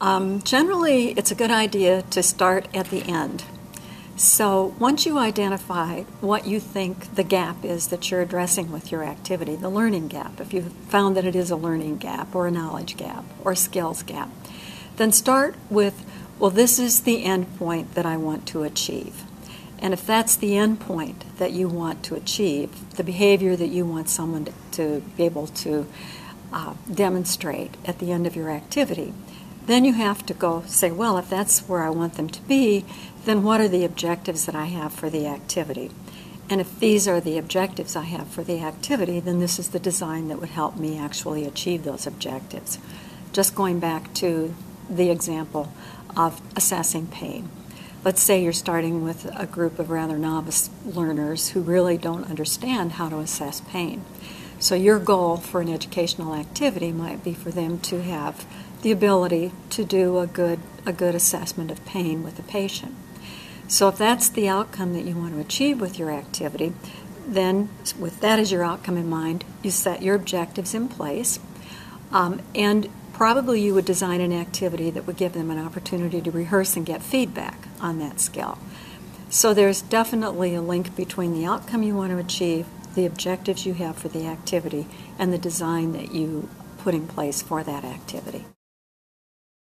Generally, it's a good idea to start at the end. So once you identify what you think the gap is that you're addressing with your activity, the learning gap, if you've found that it is a learning gap or a knowledge gap or a skills gap, then start with, well, this is the end point that I want to achieve. And if that's the end point that you want to achieve, the behavior that you want someone to be able to demonstrate at the end of your activity, then you have to go say, well, if that's where I want them to be, then what are the objectives that I have for the activity? And if these are the objectives I have for the activity, then this is the design that would help me actually achieve those objectives. Just going back to the example of assessing pain. Let's say you're starting with a group of rather novice learners who really don't understand how to assess pain. So your goal for an educational activity might be for them to have the ability to do a good assessment of pain with a patient. So if that's the outcome that you want to achieve with your activity, then with that as your outcome in mind, you set your objectives in place, and probably you would design an activity that would give them an opportunity to rehearse and get feedback on that skill. So there's definitely a link between the outcome you want to achieve, the objectives you have for the activity, and the design that you put in place for that activity.